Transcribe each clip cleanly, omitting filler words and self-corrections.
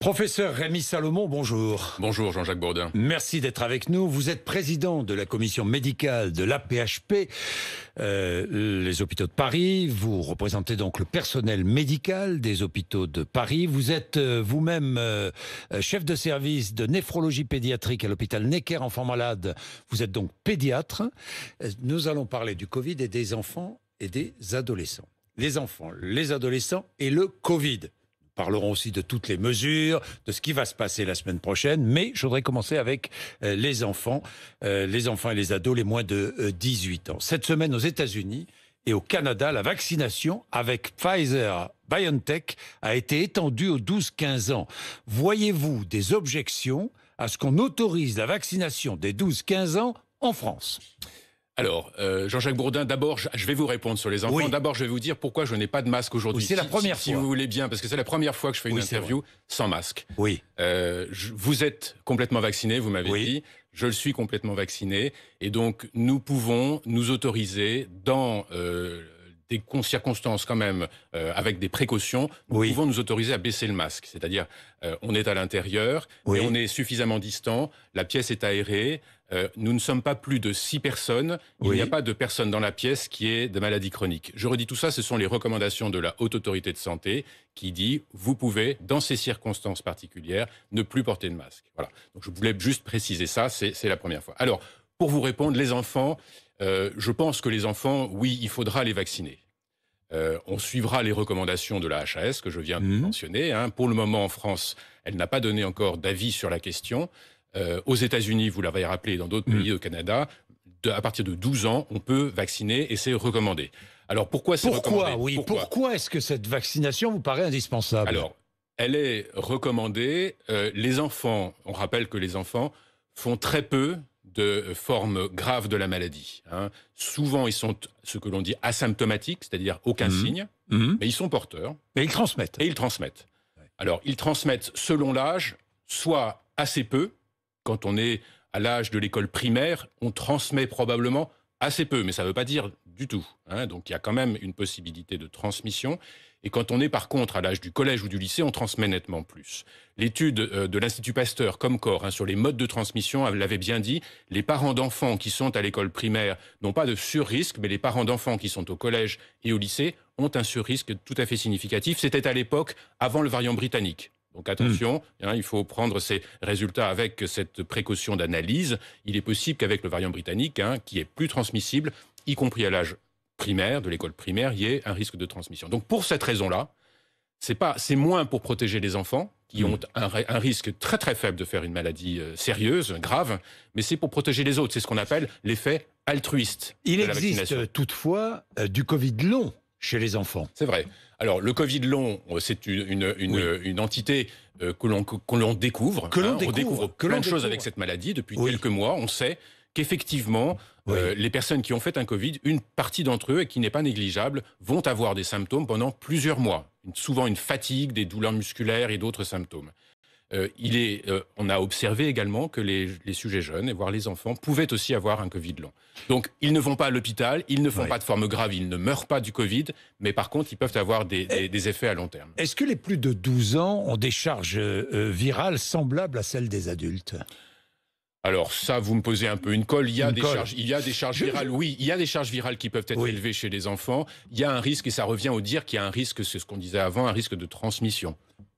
Professeur Rémi Salomon, bonjour. Bonjour Jean-Jacques Bourdin. Merci d'être avec nous. Vous êtes président de la commission médicale de l'AP-HP, les hôpitaux de Paris. Vous représentez donc le personnel médical des hôpitaux de Paris. Vous êtes vous-même chef de service de néphrologie pédiatrique à l'hôpital Necker Enfants Malades. Vous êtes donc pédiatre. Nous allons parler du Covid et des enfants et des adolescents. Les enfants, les adolescents et le Covid. Nous parlerons aussi de toutes les mesures, de ce qui va se passer la semaine prochaine, mais je voudrais commencer avec les enfants et les ados, les moins de 18 ans. Cette semaine aux États-Unis et au Canada, la vaccination avec Pfizer-BioNTech a été étendue aux 12-15 ans. Voyez-vous des objections à ce qu'on autorise la vaccination des 12-15 ans en France ? Alors, Jean-Jacques Bourdin, d'abord, je vais vous répondre sur les enfants. Oui. D'abord, je vais vous dire pourquoi je n'ai pas de masque aujourd'hui. Oui, c'est la première fois. Si vous voulez bien, parce que c'est la première fois que je fais une interview sans masque. Oui. Vous êtes complètement vacciné, vous m'avez dit. Je le suis complètement vacciné. Et donc, nous pouvons nous autoriser dans des circonstances quand même, avec des précautions, nous pouvons nous autoriser à baisser le masque. C'est-à-dire, on est à l'intérieur, et on est suffisamment distant, la pièce est aérée, nous ne sommes pas plus de 6 personnes, il n'y a pas de personne dans la pièce qui ait de maladie chronique. Je redis tout ça, ce sont les recommandations de la Haute Autorité de Santé qui dit, vous pouvez, dans ces circonstances particulières, ne plus porter de masque. Voilà. Donc je voulais juste préciser ça, c'est la première fois. Alors, pour vous répondre, les enfants, je pense que les enfants, oui, il faudra les vacciner. On suivra les recommandations de la HAS que je viens de mentionner. Pour le moment, en France, elle n'a pas donné encore d'avis sur la question. Aux États-Unis, vous l'avez rappelé, dans d'autres pays, au Canada, à partir de 12 ans, on peut vacciner et c'est recommandé. Alors pourquoi c'est recommandé ? Pourquoi est-ce que cette vaccination vous paraît indispensable ? Alors, elle est recommandée. Les enfants, on rappelle que les enfants font très peu de formes graves de la maladie. Souvent, ils sont ce que l'on dit asymptomatiques, c'est-à-dire aucun signe, mais ils sont porteurs. Et ils transmettent. Alors, ils transmettent selon l'âge, soit assez peu. Quand on est à l'âge de l'école primaire, on transmet probablement assez peu, mais ça ne veut pas dire du tout. Donc, il y a quand même une possibilité de transmission. Et quand on est par contre à l'âge du collège ou du lycée, on transmet nettement plus. L'étude de l'Institut Pasteur, Comcor, sur les modes de transmission, elle l'avait bien dit, les parents d'enfants qui sont à l'école primaire n'ont pas de surrisque, mais les parents d'enfants qui sont au collège et au lycée ont un surrisque tout à fait significatif. C'était à l'époque avant le variant britannique. Donc attention, il faut prendre ces résultats avec cette précaution d'analyse. Il est possible qu'avec le variant britannique, qui est plus transmissible, y compris à l'âge primaire, de l'école primaire, il y ait un risque de transmission. Donc pour cette raison-là, c'est moins pour protéger les enfants, qui ont un risque très très faible de faire une maladie sérieuse, grave, mais c'est pour protéger les autres. C'est ce qu'on appelle l'effet altruiste de la vaccination. Il existe toutefois du Covid long chez les enfants. C'est vrai. Alors, le Covid long, c'est une entité que l'on découvre. On découvre plein de choses avec cette maladie. Depuis quelques mois, on sait qu'effectivement, les personnes qui ont fait un Covid, une partie d'entre eux, et qui n'est pas négligeable, vont avoir des symptômes pendant plusieurs mois. Souvent une fatigue, des douleurs musculaires et d'autres symptômes. On a observé également que les sujets jeunes, voire les enfants, pouvaient aussi avoir un Covid long. Donc, ils ne vont pas à l'hôpital, ils ne font pas de forme grave, ils ne meurent pas du Covid, mais par contre, ils peuvent avoir des effets à long terme. Est-ce que les plus de 12 ans ont des charges virales semblables à celles des adultes ? Alors ça, vous me posez un peu une colle. Il y a des charges virales. Oui, il y a des charges virales qui peuvent être élevées chez les enfants. Il y a un risque, et ça revient au dire qu'il y a un risque, c'est ce qu'on disait avant, un risque de transmission.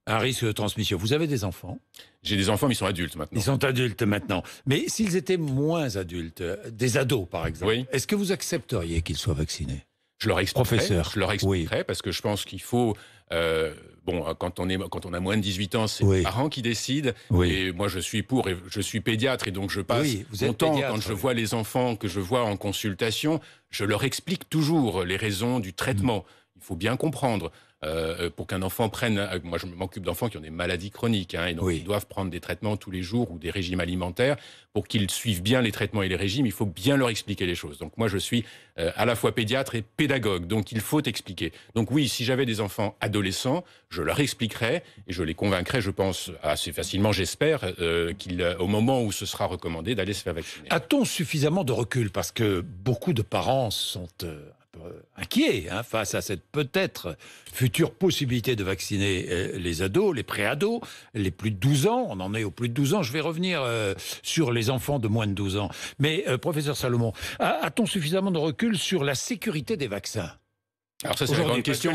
Un risque de transmission. Vous avez des enfants ? J'ai des enfants, mais ils sont adultes maintenant. Ils sont adultes maintenant. Mais s'ils étaient moins adultes, des ados par exemple, est-ce que vous accepteriez qu'ils soient vaccinés ? Je leur expliquerai. Professeur. Je leur expliquerai parce que je pense qu'il faut... quand on a moins de 18 ans, c'est les parents qui décident. Et moi, je suis pédiatre et donc je passe mon temps quand je vois les enfants que je vois en consultation, je leur explique toujours les raisons du traitement. Il faut bien comprendre. Pour qu'un enfant prenne... Moi, je m'occupe d'enfants qui ont des maladies chroniques, et donc ils doivent prendre des traitements tous les jours ou des régimes alimentaires. Pour qu'ils suivent bien les traitements et les régimes, il faut bien leur expliquer les choses. Donc moi, je suis à la fois pédiatre et pédagogue, donc il faut expliquer. Donc oui, si j'avais des enfants adolescents, je leur expliquerai et je les convaincrai, je pense, assez facilement, j'espère, au moment où ce sera recommandé, d'aller se faire vacciner. A-t-on suffisamment de recul ? Parce que beaucoup de parents sont... inquiets face à cette peut-être future possibilité de vacciner les ados, les pré-ados, les plus de 12 ans. On en est aux plus de 12 ans. Je vais revenir sur les enfants de moins de 12 ans. Mais professeur Salomon, a-t-on suffisamment de recul sur la sécurité des vaccins? Alors ça, c'est une grande question.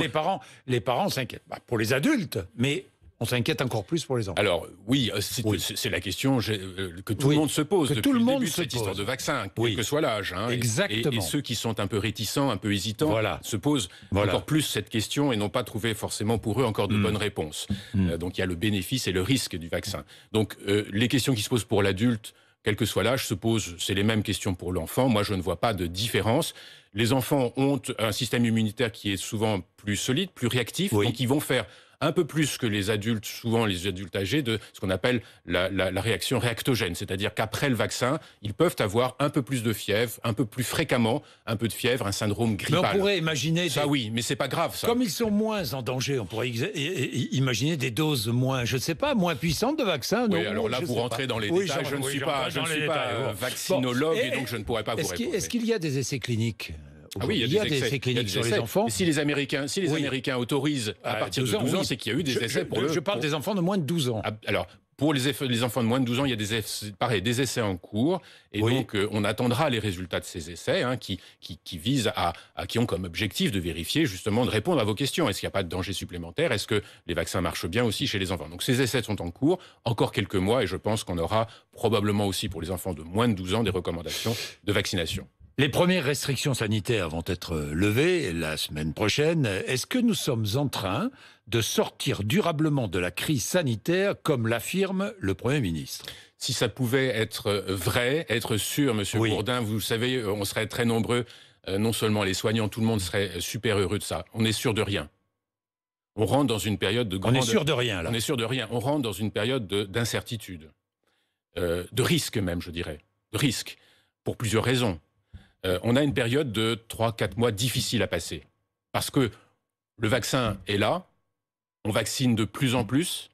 Les parents s'inquiètent. Pour les adultes, mais on s'inquiète encore plus pour les enfants. Alors oui, c'est la question que tout le monde se pose depuis le début de cette histoire de vaccin, quel que soit l'âge. Exactement. Et ceux qui sont un peu réticents, un peu hésitants, se posent encore plus cette question et n'ont pas trouvé forcément pour eux encore de bonnes réponses. Donc il y a le bénéfice et le risque du vaccin. Donc les questions qui se posent pour l'adulte, quel que soit l'âge, se posent, c'est les mêmes questions pour l'enfant. Moi, je ne vois pas de différence. Les enfants ont un système immunitaire qui est souvent plus solide, plus réactif, donc ils vont faire un peu plus que les adultes, souvent les adultes âgés, de ce qu'on appelle la réaction réactogène. C'est-à-dire qu'après le vaccin, ils peuvent avoir un peu plus de fièvre, un peu plus fréquemment, un peu de fièvre, un syndrome grippal. Mais on pourrait imaginer... Ça oui, mais c'est pas grave ça. Comme ils sont moins en danger, on pourrait imaginer des doses moins, je ne sais pas, moins puissantes de vaccins. Oui, alors là, vous rentrez dans les détails. Je ne suis pas vaccinologue et donc je ne pourrais pas vous répondre. Est-ce qu'il y a des essais cliniques ? Oui, il y a des essais cliniques sur les enfants. Si les Américains autorisent à partir de 12 ans, c'est qu'il y a eu des essais Je parle des enfants de moins de 12 ans. Alors, pour les enfants de moins de 12 ans, il y a des essais en cours. Et donc, on attendra les résultats de ces essais qui visent qui ont comme objectif de vérifier, justement, de répondre à vos questions. Est-ce qu'il n'y a pas de danger supplémentaire? Est-ce que les vaccins marchent bien aussi chez les enfants? Donc, ces essais sont en cours, encore quelques mois, et je pense qu'on aura probablement aussi pour les enfants de moins de 12 ans des recommandations de vaccination. Les premières restrictions sanitaires vont être levées la semaine prochaine. Est-ce que nous sommes en train de sortir durablement de la crise sanitaire, comme l'affirme le Premier ministre? Si ça pouvait être vrai, être sûr, Monsieur Bourdin, vous savez, on serait très nombreux, non seulement les soignants, tout le monde serait super heureux de ça. On est sûr de rien. On rentre dans une période de grande... On est sûr de rien, là. On est sûr de rien. On rentre dans une période d'incertitude, de risque même, je dirais. De risque, pour plusieurs raisons. On a une période de 3-4 mois difficile à passer. Parce que le vaccin est là, on vaccine de plus en plus,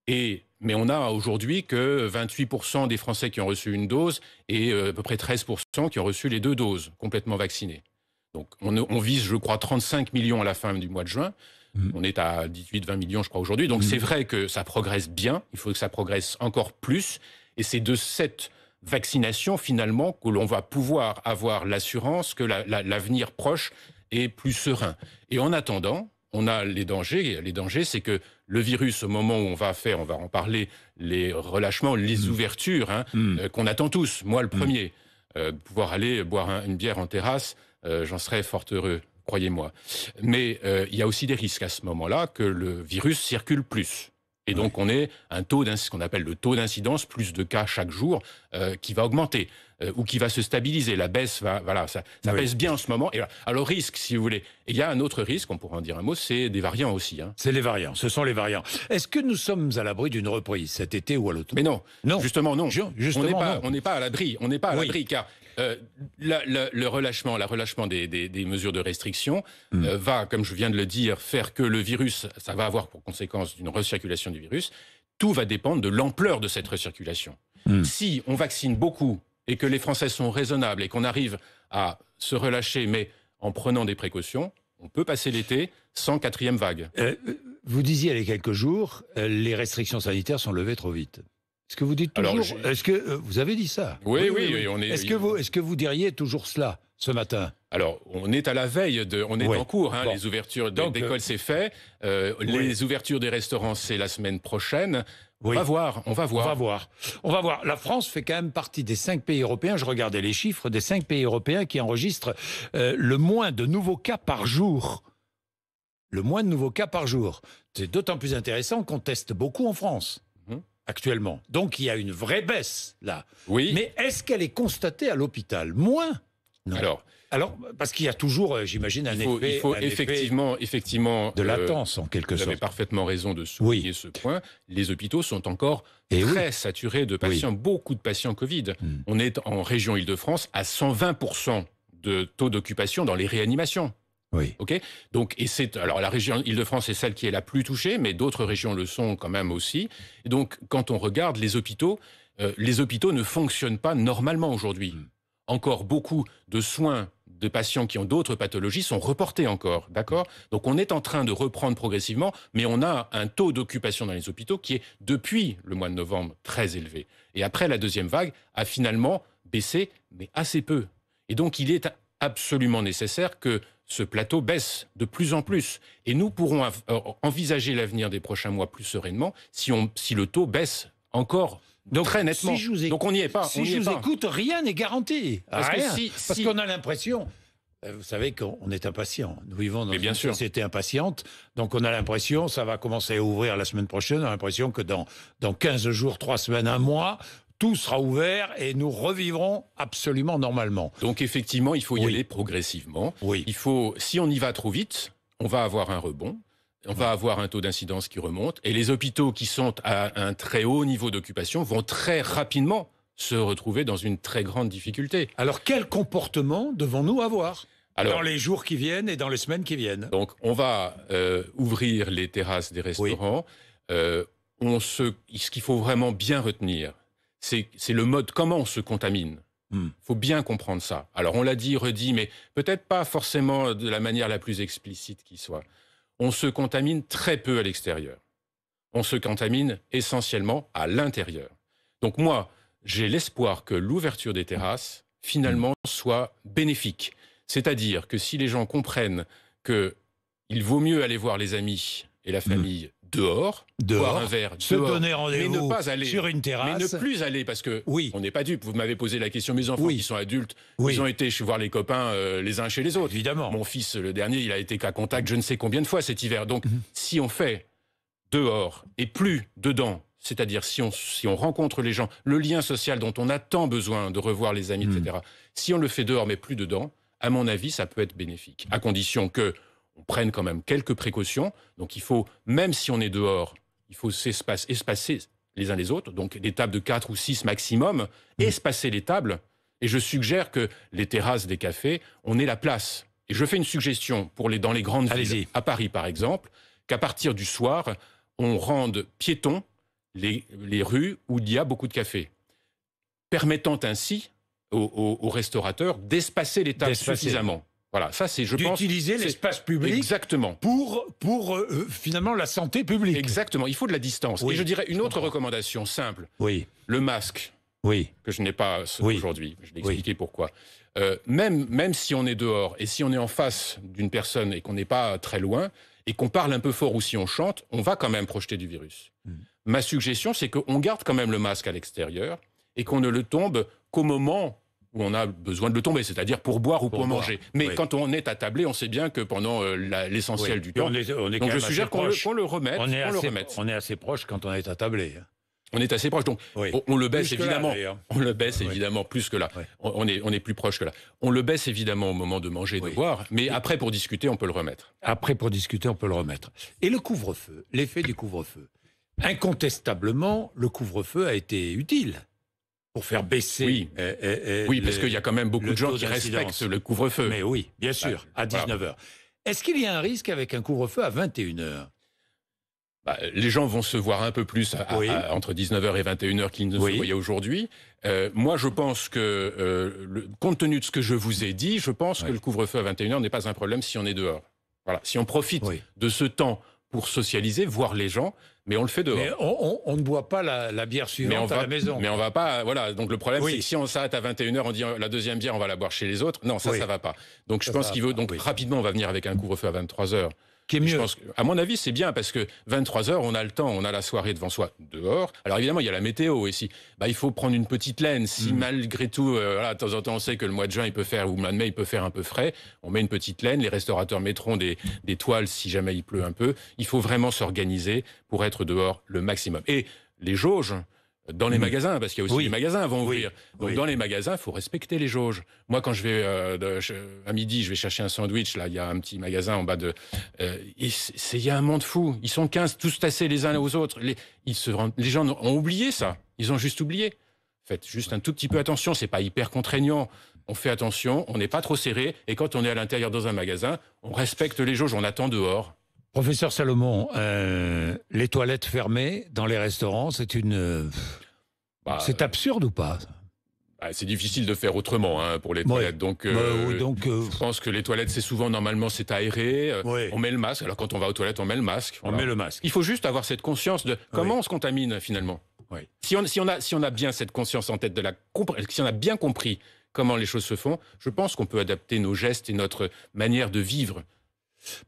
mais on a aujourd'hui que 28% des Français qui ont reçu une dose et à peu près 13% qui ont reçu les 2 doses, complètement vaccinés. Donc on vise, je crois, 35 millions à la fin du mois de juin. On est à 18-20 millions, je crois, aujourd'hui. Donc c'est vrai que ça progresse bien, il faut que ça progresse encore plus. Et c'est de cette vaccination, finalement, que l'on va pouvoir avoir l'assurance que l'avenir proche est plus serein. Et en attendant, on a les dangers. Les dangers, c'est que le virus, au moment où on va en parler, les relâchements, les ouvertures, qu'on attend tous, moi le premier, pouvoir aller boire une bière en terrasse, j'en serais fort heureux, croyez-moi. Mais il y a aussi des risques à ce moment-là que le virus circule plus. Et donc, on est un taux ce qu'on appelle le taux d'incidence, plus de cas chaque jour, qui va augmenter ou qui va se stabiliser. La baisse ça baisse bien en ce moment. Et alors, risque, si vous voulez. Et il y a un autre risque, on pourra en dire un mot, c'est des variants aussi. C'est les variants, ce sont les variants. Est-ce que nous sommes à l'abri d'une reprise cet été ou à l'automne? Mais non, justement non. On n'est pas à l'abri. On n'est pas à l'abri, car le relâchement des mesures de restriction va, comme je viens de le dire, faire que le virus, ça va avoir pour conséquence une recirculation du virus. Tout va dépendre de l'ampleur de cette recirculation. Si on vaccine beaucoup et que les Français sont raisonnables et qu'on arrive à se relâcher, mais en prenant des précautions, on peut passer l'été sans 4e vague. Vous disiez il y a quelques jours, les restrictions sanitaires sont levées trop vite. Est-ce que vous dites toujours... Est-ce que vous avez dit ça? Oui. Est-ce que vous diriez toujours cela ce matin? Alors, on est à la veille, on est en cours. Les ouvertures d'écoles, c'est fait. Les ouvertures des restaurants, c'est la semaine prochaine. On va voir. La France fait quand même partie des 5 pays européens, je regardais les chiffres, des 5 pays européens qui enregistrent le moins de nouveaux cas par jour. Le moins de nouveaux cas par jour. C'est d'autant plus intéressant qu'on teste beaucoup en France. Actuellement. Donc il y a une vraie baisse là. Oui. Mais est-ce qu'elle est constatée à l'hôpital? Moins? Non. Alors, parce qu'il y a toujours, j'imagine, un effet... Il faut effectivement... de latence, en quelque sorte. Vous avez parfaitement raison de souligner ce point. Les hôpitaux sont encore très saturés de patients, beaucoup de patients Covid. On est en région Île-de-France à 120% de taux d'occupation dans les réanimations. Ok. Donc, alors la région Île-de-France est celle qui est la plus touchée, mais d'autres régions le sont quand même aussi. Et donc, quand on regarde les hôpitaux ne fonctionnent pas normalement aujourd'hui. Encore beaucoup de soins de patients qui ont d'autres pathologies sont reportés encore, d'accord? Donc on est en train de reprendre progressivement, mais on a un taux d'occupation dans les hôpitaux qui est, depuis le mois de novembre, très élevé. Et après, la deuxième vague a finalement baissé, mais assez peu. Et donc il est absolument nécessaire que ce plateau baisse de plus en plus. Et nous pourrons envisager l'avenir des prochains mois plus sereinement si le taux baisse encore très nettement. Donc on n'y est pas. Si je vous écoute, rien n'est garanti. Parce qu'on a l'impression... Vous savez qu'on est impatient. Nous vivons dans une société impatiente. Donc on a l'impression, ça va commencer à ouvrir la semaine prochaine, on a l'impression que dans 15 jours, 3 semaines, 1 mois, tout sera ouvert et nous revivrons absolument normalement. Donc effectivement, il faut y aller progressivement. Si on y va trop vite, on va avoir un rebond. On va avoir un taux d'incidence qui remonte. Et les hôpitaux qui sont à un très haut niveau d'occupation vont très rapidement se retrouver dans une très grande difficulté. Alors, quel comportement devons-nous avoir dans les jours qui viennent et dans les semaines qui viennent? Donc, on va ouvrir les terrasses des restaurants. Ce qu'il faut vraiment bien retenir, c'est le mode comment on se contamine. Il faut bien comprendre ça. Alors, on l'a dit, redit, mais peut-être pas forcément de la manière la plus explicite qui soit. On se contamine très peu à l'extérieur. On se contamine essentiellement à l'intérieur. Donc moi, j'ai l'espoir que l'ouverture des terrasses, finalement, soit bénéfique. C'est-à-dire que si les gens comprennent qu'il vaut mieux aller voir les amis et la famille dehors, boire un verre se dehors, donner rendez-vous mais ne pas aller sur une terrasse, mais ne plus aller parce que on n'est pas dupes. Vous m'avez posé la question, mes enfants qui sont adultes, ils ont été voir les copains les uns chez les autres. Évidemment. Mon fils, le dernier, il a été cas contact je ne sais combien de fois cet hiver. Donc, si on fait dehors et plus dedans, c'est-à-dire si on rencontre les gens, le lien social dont on a tant besoin de revoir les amis, etc. Si on le fait dehors mais plus dedans, à mon avis, ça peut être bénéfique, à condition que on prenne quand même quelques précautions. Donc il faut, même si on est dehors, il faut espacer les uns les autres. Donc des tables de 4 ou 6 maximum, espacer les tables. Et je suggère que les terrasses des cafés, on ait la place. Et je fais une suggestion dans les grandes villes, à Paris par exemple, qu'à partir du soir, on rende piétons les rues où il y a beaucoup de cafés, permettant ainsi aux restaurateurs d'espacer les tables suffisamment. Voilà, ça c'est, je pense... D'utiliser l'espace public pour finalement la santé publique. Exactement, il faut de la distance. Et je dirais une autre recommandation simple. Le masque, que je n'ai pas aujourd'hui, je l'ai expliqué pourquoi. Même si on est dehors et si on est en face d'une personne et qu'on n'est pas très loin et qu'on parle un peu fort ou si on chante, on va quand même projeter du virus. Ma suggestion, c'est qu'on garde quand même le masque à l'extérieur et qu'on ne le tombe qu'au moment où on a besoin de le tomber, c'est-à-dire pour boire ou pour manger. Mais quand on est attablé, on sait bien que pendant l'essentiel du temps... Donc je suggère qu'on le remette. On est assez proche quand on est attablé. On est assez proche, donc on le baisse évidemment. On le baisse évidemment plus que là. On est plus proche que là. On le baisse évidemment au moment de manger et de boire, mais après pour discuter, on peut le remettre. Après pour discuter, on peut le remettre. Et le couvre-feu, l'effet du couvre-feu. Incontestablement, le couvre-feu a été utile pour faire baisser... Oui, parce qu'il y a quand même beaucoup de gens qui respectent le couvre-feu. Mais oui, bien sûr, à 19h. Est-ce qu'il y a un risque avec un couvre-feu à 21h ? Les gens vont se voir un peu plus entre 19h et 21h qu'ils ne se voyaient aujourd'hui. Moi, je pense que, compte tenu de ce que je vous ai dit, je pense que le couvre-feu à 21h n'est pas un problème si on est dehors. Voilà. Si on profite de ce temps pour socialiser, voir les gens, mais on le fait dehors. Mais on ne boit pas la bière suivante à la maison. Mais on va pas... Voilà, donc le problème, c'est que si on s'arrête à 21h, on dit la deuxième bière, on va la boire chez les autres. Non, ça va pas. Donc je pense qu'il veut... Donc rapidement, on va venir avec un couvre-feu à 23h. Qui est mieux. Je pense à mon avis, c'est bien parce que 23h, on a le temps, on a la soirée devant soi dehors. Alors évidemment, il y a la météo ici. Il faut prendre une petite laine. Si malgré tout, de temps en temps, on sait que le mois de juin, ou le mois de mai, il peut faire un peu frais. On met une petite laine. Les restaurateurs mettront des toiles si jamais il pleut un peu. Il faut vraiment s'organiser pour être dehors le maximum. Et les jauges dans les magasins, parce qu'il y a aussi les magasins à ouvrir. Donc dans les magasins, il faut respecter les jauges. Moi, quand je vais à midi, je vais chercher un sandwich. Là, il y a un petit magasin en bas de. Il y a un monde fou. Ils sont 15, tous tassés les uns aux autres. Les gens ont oublié ça. Ils ont juste oublié. Faites juste un tout petit peu attention. C'est pas hyper contraignant. On fait attention. On n'est pas trop serré. Et quand on est à l'intérieur dans un magasin, on respecte les jauges. On attend dehors. Professeur Salomon, les toilettes fermées dans les restaurants, c'est absurde ou pas ? C'est difficile de faire autrement pour les toilettes. Donc, je pense que les toilettes, c'est souvent, normalement, c'est aéré. On met le masque. Alors, quand on va aux toilettes, on met le masque. On met le masque. Il faut juste avoir cette conscience de comment on se contamine, finalement. Si on a bien cette conscience en tête, si on a bien compris comment les choses se font, je pense qu'on peut adapter nos gestes et notre manière de vivre.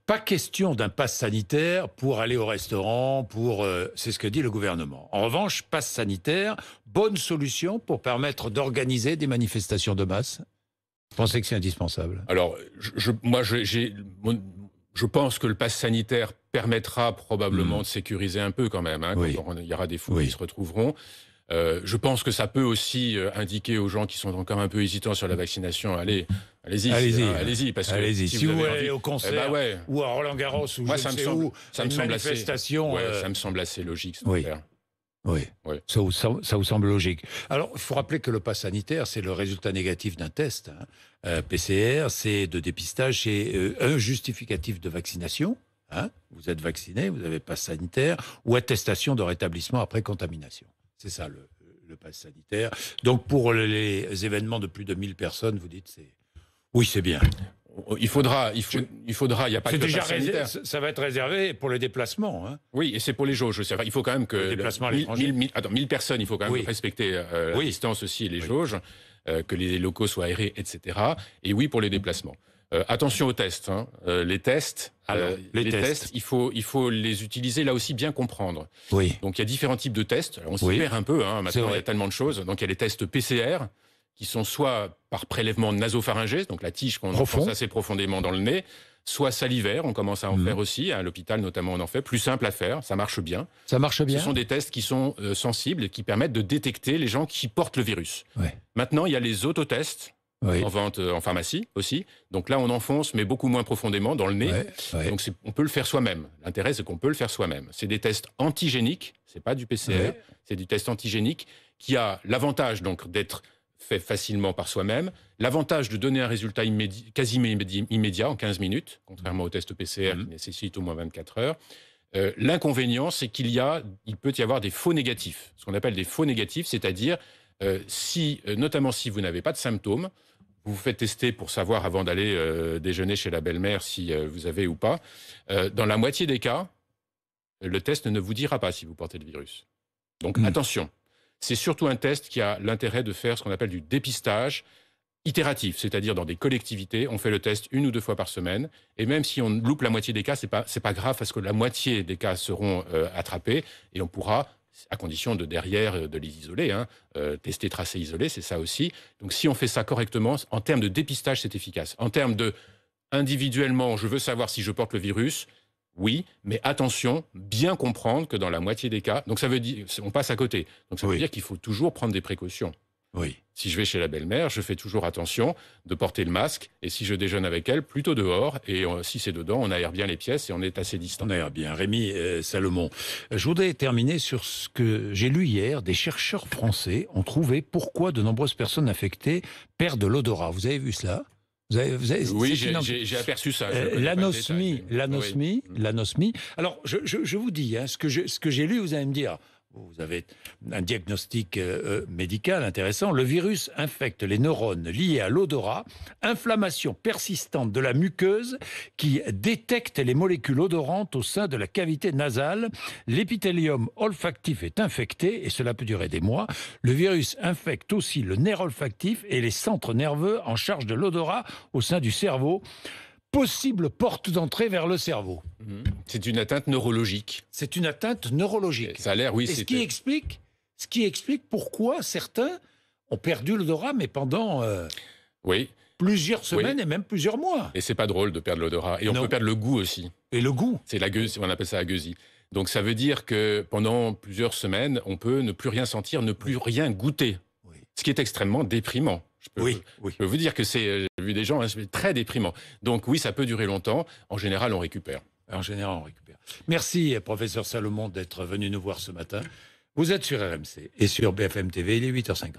Pas question d'un pass sanitaire pour aller au restaurant, c'est ce que dit le gouvernement. En revanche, pass sanitaire, bonne solution pour permettre d'organiser des manifestations de masse. Vous pensez que c'est indispensable? Alors, je pense que le pass sanitaire permettra probablement de sécuriser un peu quand même. Quand il y aura des foules qui se retrouveront. Je pense que ça peut aussi indiquer aux gens qui sont encore un peu hésitants sur la vaccination, allez-y. Parce que si vous allez au concert ou à Roland-Garros ou moi, ça me semble assez logique. Ça vous semble logique. Alors, il faut rappeler que le pass sanitaire, c'est le résultat négatif d'un test. PCR, c'est de dépistage, c'est un justificatif de vaccination. Vous êtes vacciné, vous avez pass sanitaire ou attestation de rétablissement après contamination. C'est ça le pass sanitaire. Donc pour les événements de plus de 1000 personnes, vous dites c'est bien. Il faudra, il n'y a pas que le pass sanitaire. Ça va être réservé pour le déplacement. Oui, et c'est pour les jauges. Il faut quand même que... Le déplacement à l'étranger. 1000 personnes, il faut quand même respecter la distance aussi et les jauges, que les locaux soient aérés, etc. Et oui, pour les déplacements. Attention aux tests. Les tests, il faut les utiliser là aussi bien comprendre. Donc il y a différents types de tests. Alors, on s'y perd un peu. Maintenant, il y a tellement de choses. Donc il y a les tests PCR qui sont soit par prélèvement nasopharyngé, donc la tige qu'on enfonce assez profondément dans le nez, soit salivaire. On commence à en faire aussi. À l'hôpital notamment, on en fait. Plus simple à faire. Ça marche bien. Ça marche bien. Ce sont des tests qui sont sensibles et qui permettent de détecter les gens qui portent le virus. Maintenant, il y a les autotests. En vente en pharmacie aussi. Donc là, on enfonce, mais beaucoup moins profondément dans le nez. Donc on peut le faire soi-même. L'intérêt, c'est qu'on peut le faire soi-même. C'est des tests antigéniques, c'est pas du PCR, c'est du test antigénique qui a l'avantage donc d'être fait facilement par soi-même, l'avantage de donner un résultat quasiment immédiat en 15 minutes, contrairement au test PCR qui nécessite au moins 24 heures. L'inconvénient, c'est il peut y avoir des faux négatifs. Ce qu'on appelle des faux négatifs, c'est-à-dire notamment si vous n'avez pas de symptômes, vous vous faites tester pour savoir avant d'aller déjeuner chez la belle-mère si vous avez ou pas. Dans la moitié des cas, le test ne vous dira pas si vous portez le virus. Donc attention, c'est surtout un test qui a l'intérêt de faire ce qu'on appelle du dépistage itératif, c'est-à-dire dans des collectivités, on fait le test 1 ou 2 fois par semaine, et même si on loupe la moitié des cas, c'est pas grave parce que la moitié des cas seront attrapés et on pourra, à condition de derrière de les isoler, tester, tracer, isoler, c'est ça aussi. Donc si on fait ça correctement, en termes de dépistage, c'est efficace. En termes de individuellement, je veux savoir si je porte le virus, oui, mais attention, bien comprendre que dans la moitié des cas, donc ça veut dire, on passe à côté. Donc ça veut dire qu'il faut toujours prendre des précautions. Si je vais chez la belle-mère, je fais toujours attention de porter le masque. Et si je déjeune avec elle, plutôt dehors. Et si c'est dedans, on aère bien les pièces et on est assez distant. On aère bien. Rémi Salomon. Je voudrais terminer sur ce que j'ai lu hier. Des chercheurs français ont trouvé pourquoi de nombreuses personnes infectées perdent l'odorat. Vous avez vu cela ? Oui, j'ai aperçu ça. L'anosmie. Alors, je vous dis, ce que j'ai lu, vous allez me dire... Vous avez un diagnostic médical intéressant. Le virus infecte les neurones liés à l'odorat, inflammation persistante de la muqueuse qui détecte les molécules odorantes au sein de la cavité nasale. L'épithélium olfactif est infecté et cela peut durer des mois. Le virus infecte aussi le nerf olfactif et les centres nerveux en charge de l'odorat au sein du cerveau. Possible porte d'entrée vers le cerveau. C'est une atteinte neurologique. C'est une atteinte neurologique. Ça a l'air, oui. Et ce qui explique pourquoi certains ont perdu l'odorat, mais pendant plusieurs semaines et même plusieurs mois. Et c'est pas drôle de perdre l'odorat. Et on peut perdre le goût aussi. Et le goût. C'est la gueusie, on appelle ça la gueusie. Donc ça veut dire que pendant plusieurs semaines, on peut ne plus rien sentir, ne plus rien goûter. Ce qui est extrêmement déprimant. Je peux vous dire que j'ai vu des gens, c'est très déprimant. Donc oui, ça peut durer longtemps. En général, on récupère. Merci, professeur Salomon, d'être venu nous voir ce matin. Vous êtes sur RMC et sur BFM TV, il est 8h53.